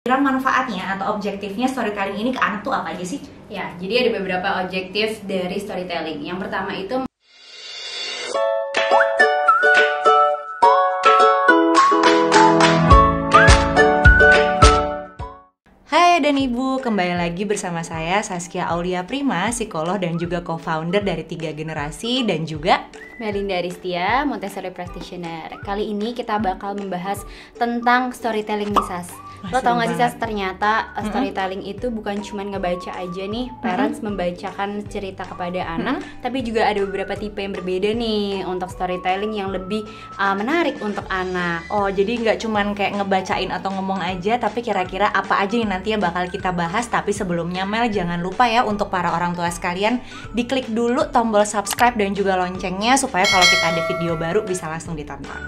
Kira manfaatnya atau objektifnya storytelling ini ke anak tuh apa aja sih? Ya, jadi ada beberapa objektif dari storytelling. Yang pertama itu Hai dan Ibu, kembali lagi bersama saya Saskia Aulia Prima, psikolog dan juga co-founder dari 3 Generasi dan juga Melinda Aristia, Montessori Practitioner. Kali ini kita bakal membahas tentang storytelling nih, Sas. Lo tau gak sih, Sas, ternyata storytelling itu bukan cuma ngebaca aja nih, parents membacakan cerita kepada anak, tapi juga ada beberapa tipe yang berbeda nih untuk storytelling yang lebih menarik untuk anak. Oh, jadi nggak cuman kayak ngebacain atau ngomong aja, tapi kira-kira apa aja yang nanti bakal kita bahas. Tapi sebelumnya, Mel, jangan lupa ya untuk para orang tua sekalian, diklik dulu tombol subscribe dan juga loncengnya supaya kalau kita ada video baru bisa langsung ditonton.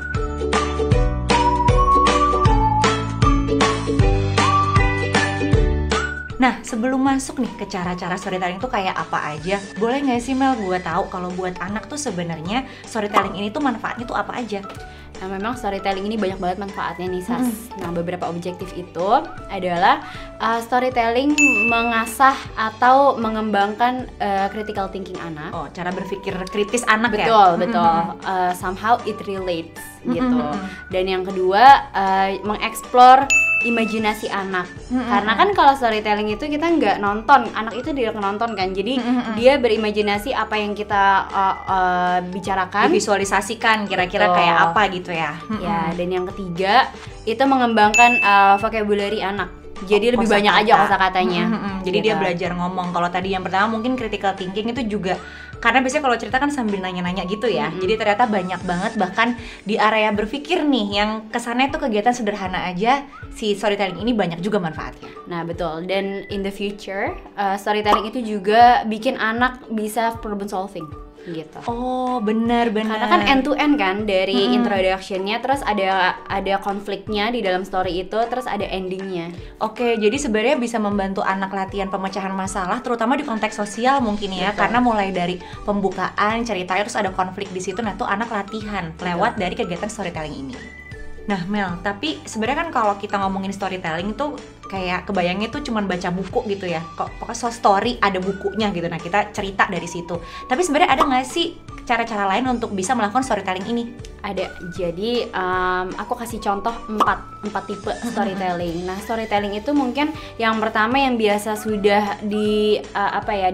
Nah, sebelum masuk nih ke cara-cara storytelling itu kayak apa aja, boleh nggak sih, Mel, gue tahu kalau buat anak tuh sebenarnya storytelling ini tuh manfaatnya tuh apa aja? Nah, memang storytelling ini banyak banget manfaatnya nih, Sas. Nah, beberapa objektif itu adalah storytelling mengasah atau mengembangkan critical thinking anak. Oh, cara berpikir kritis anak ya? Betul, betul. Somehow it relates gitu. Dan yang kedua, mengeksplor imajinasi anak. Karena kan kalau storytelling itu kita nggak nonton, anak itu tidak nonton kan. Jadi dia berimajinasi apa yang kita bicarakan, divisualisasikan kira-kira kayak apa gitu ya. Ya, dan yang ketiga itu mengembangkan vocabulary anak. Jadi lebih banyak aja kosakatanya. Jadi dia belajar ngomong. Kalau tadi yang pertama mungkin critical thinking itu juga karena biasanya kalau cerita kan sambil nanya-nanya gitu ya. Jadi ternyata banyak banget bahkan di area berpikir nih yang kesannya tuh kegiatan sederhana aja, si storytelling ini banyak juga manfaatnya. Nah, betul. Dan in the future storytelling itu juga bikin anak bisa problem solving gitu. Oh, benar. Karena kan end to end kan dari introduction-nya, terus ada konfliknya di dalam story itu, terus ada endingnya. Oke, jadi sebenarnya bisa membantu anak latihan pemecahan masalah, terutama di konteks sosial mungkin ya. Betul. Karena mulai dari pembukaan ceritanya terus ada konflik di situ, nah tuh anak latihan lewat dari kegiatan storytelling ini. Nah, Mel, tapi sebenarnya kan kalau kita ngomongin storytelling itu kayak kebayangnya tuh cuman baca buku gitu ya. Kok pokoknya so story ada bukunya gitu. Nah, kita cerita dari situ. Tapi sebenarnya ada nggak sih cara-cara lain untuk bisa melakukan storytelling ini? Ada. Jadi aku kasih contoh 4 tipe storytelling. Nah, storytelling itu mungkin yang pertama yang biasa sudah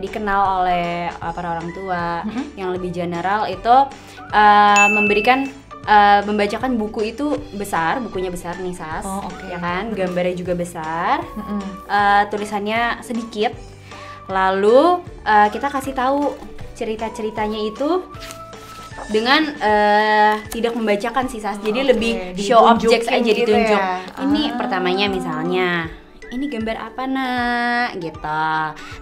dikenal oleh para orang tua, yang lebih general itu membacakan buku itu besar, bukunya besar nih, Sas. Oh, oke. Ya kan, gambarnya juga besar, tulisannya sedikit. Lalu kita kasih tahu cerita-ceritanya itu dengan tidak membacakan sih, Sas. Jadi lebih show objects aja, gitu ditunjuk. ya? Ini pertamanya misalnya, ini gambar apa, nak? Gitu.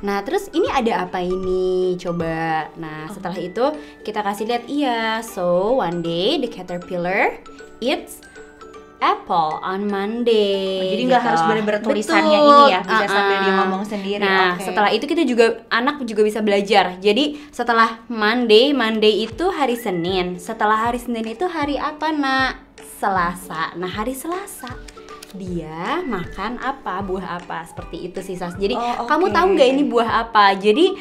Nah, terus ini ada apa ini? Coba. Nah, setelah itu kita kasih lihat, iya. So, one day the caterpillar eats apple on Monday. Jadi nggak gitu. harus bener-bener tulisannya Betul. ini ya, bisa sambil dia ngomong sendiri. Nah, setelah itu kita juga, anak juga bisa belajar. Jadi setelah Monday itu hari Senin. Setelah hari Senin itu hari apa, nak? Selasa. Nah, hari Selasa dia makan apa, buah apa, seperti itu sih, Sas. Jadi kamu tahu nggak ini buah apa? Jadi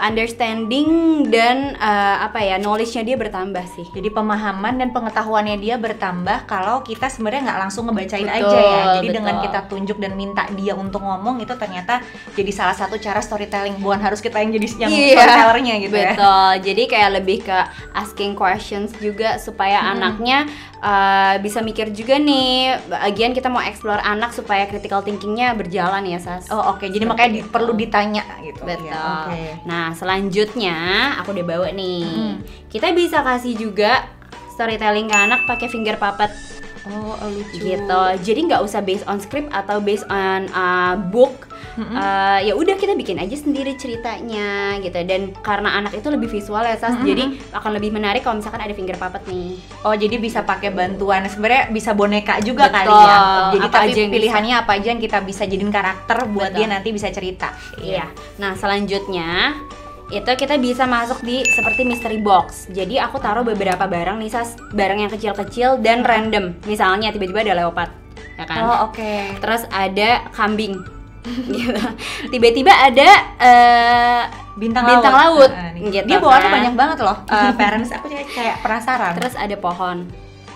understanding dan knowledge-nya dia bertambah sih. Jadi pemahaman dan pengetahuannya dia bertambah kalau kita sebenarnya nggak langsung ngebacain Betul, aja ya. Jadi betul. dengan kita tunjuk dan minta dia untuk ngomong itu ternyata jadi salah satu cara storytelling. Bukan harus kita yang jadi storytellernya gitu ya. Betul. Jadi kayak lebih ke asking questions juga supaya anaknya bisa mikir juga nih. Bagian kita mau explore anak supaya critical thinkingnya berjalan ya, Sas. Oh, oke. Jadi makanya perlu ditanya gitu. Betul. Ya, oke. Nah, selanjutnya aku udah bawa nih. Kita bisa kasih juga storytelling ke anak pakai finger puppet. Oh, lucu. Gitu. Jadi nggak usah based on script atau based on book. Ya udah, kita bikin aja sendiri ceritanya gitu. Dan karena anak itu lebih visual ya, Sas, jadi akan lebih menarik kalau misalkan ada finger puppet nih. Oh, jadi bisa pakai bantuan. Sebenarnya bisa boneka juga. Betul. Kali ya. Jadi Apa tapi aja yang pilihannya apa aja yang kita bisa jadiin karakter buat Betul. dia nanti bisa cerita. Iya. Nah, selanjutnya itu kita bisa masuk di seperti mystery box. Jadi aku taruh beberapa barang nih, Sas, barang yang kecil-kecil dan random. Misalnya tiba-tiba ada leopard. ya kan. Oh, oke. Terus ada kambing. Gitu. Tiba-tiba ada Bintang laut. Nih. Gitu Dia bawaannya kan. banyak banget loh. Parents aku kayak penasaran. Terus ada pohon.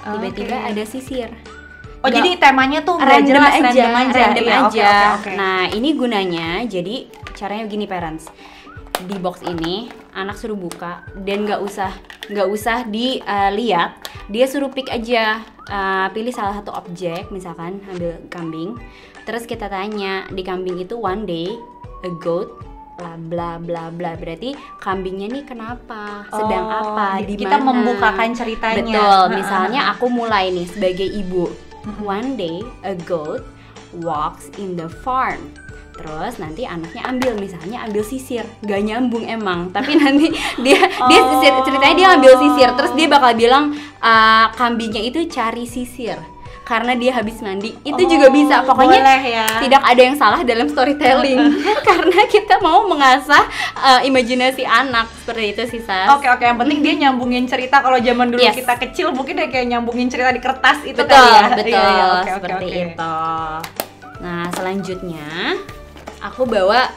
Tiba-tiba Oke. ada sisir. Oh, Nggak- jadi temanya tuh nggak random jelas, aja, random Iya, oke, aja. oke. Nah, ini gunanya, jadi caranya begini parents. Di box ini anak suruh buka dan nggak usah dilihat, dia suruh pick aja. Pilih salah satu objek, misalkan ambil kambing. Terus kita tanya, di kambing itu one day a goat bla bla bla bla, berarti kambingnya nih kenapa, sedang apa, di kita mana. membukakan ceritanya. Betul, misalnya aku mulai nih sebagai ibu. One day a goat walks in the farm. Terus nanti anaknya misalnya ambil sisir, gak nyambung emang, tapi nanti dia ceritanya dia ambil sisir, terus dia bakal bilang kambingnya itu cari sisir karena dia habis mandi. Itu juga bisa, pokoknya boleh ya. tidak ada yang salah dalam storytelling karena kita mau mengasah imajinasi anak, seperti itu sih Sas. Oke, yang penting dia nyambungin cerita. Kalau zaman dulu Yes. kita kecil mungkin dia kayak nyambungin cerita di kertas itu Betul, kali ya. betul, Iya, oke, seperti oke. itu. Nah, selanjutnya aku bawa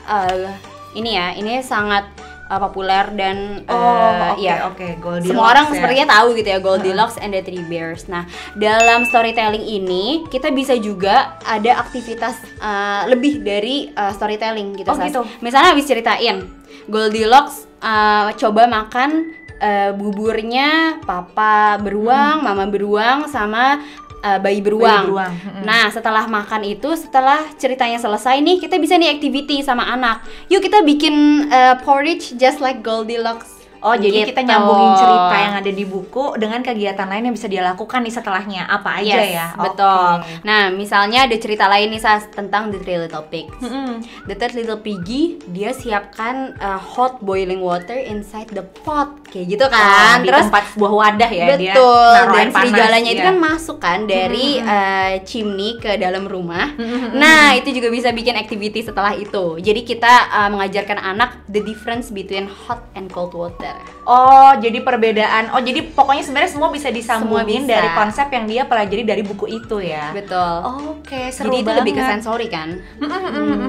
ini sangat populer dan Oke, Goldilocks. semua orang ya. sepertinya tahu gitu ya, Goldilocks and the Three Bears. Nah, dalam storytelling ini kita bisa juga ada aktivitas lebih dari storytelling gitu. Oh, Sas. gitu. Misalnya habis ceritain Goldilocks coba makan buburnya papa beruang, mama beruang sama bayi beruang. Nah, setelah makan itu, setelah ceritanya selesai nih, kita bisa nih activity sama anak. Yuk kita bikin porridge just like Goldilocks. Oh, jadi Gitu. kita nyambungin cerita yang ada di buku dengan kegiatan lain yang bisa dia lakukan nih setelahnya. Apa aja Yes, ya? betul. Oke. Nah, misalnya ada cerita lain nih Sas tentang The Three Little Pigs. Mm-mm. The Third Little Piggy, dia siapkan hot boiling water inside the pot, kayak gitu kan. Di tempat sebuah wadah ya dia. Betul. naruh Dan air panas, serigalanya itu iya. kan masuk kan dari chimney ke dalam rumah. Nah, itu juga bisa bikin activity setelah itu. Jadi kita mengajarkan anak the difference between hot and cold water. Oh, jadi perbedaan. Oh, jadi pokoknya sebenarnya semua bisa disambungin Semua bisa. dari konsep yang dia pelajari dari buku itu ya. Betul. Oke, seru Jadi itu banget. lebih ke sensori kan.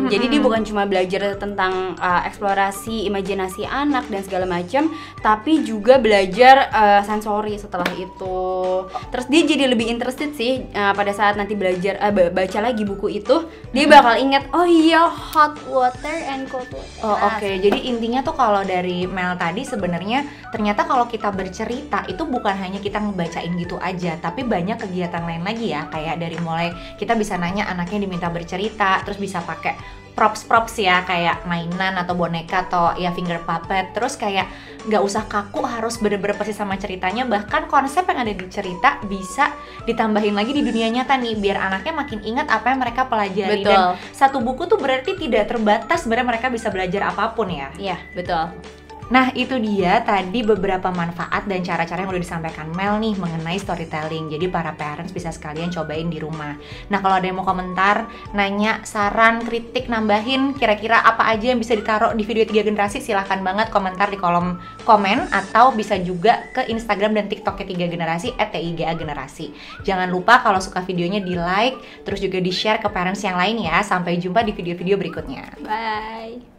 Jadi dia bukan cuma belajar tentang eksplorasi imajinasi anak dan segala macam, tapi juga belajar sensori setelah itu. Terus dia jadi lebih interested sih pada saat nanti belajar baca lagi buku itu, dia bakal ingat, oh iya, hot water and cold water. Oh, Nah, oke. Jadi intinya tuh kalau dari Mel tadi sebenarnya ternyata kalau kita bercerita itu bukan hanya kita ngebacain gitu aja, tapi banyak kegiatan lain lagi ya. Kayak dari mulai kita bisa nanya anaknya diminta bercerita, terus bisa pakai props ya, kayak mainan atau boneka atau ya finger puppet. Terus kayak nggak usah kaku harus bener-bener persis sama ceritanya, bahkan konsep yang ada di cerita bisa ditambahin lagi di dunia nyata nih, biar anaknya makin ingat apa yang mereka pelajari. Betul. Dan satu buku tuh berarti tidak terbatas, sebenarnya mereka bisa belajar apapun ya. Iya, betul. Nah, itu dia tadi beberapa manfaat dan cara-cara yang udah disampaikan Mel nih mengenai storytelling. Jadi para parents bisa sekalian cobain di rumah. Nah, kalau ada yang mau komentar, nanya, saran, kritik, nambahin kira-kira apa aja yang bisa ditaruh di video 3 generasi, silahkan banget komentar di kolom komen, atau bisa juga ke Instagram dan TikToknya 3 generasi @tigagenerasi. Jangan lupa kalau suka videonya di like, terus juga di share ke parents yang lain ya. Sampai jumpa di video-video berikutnya. Bye.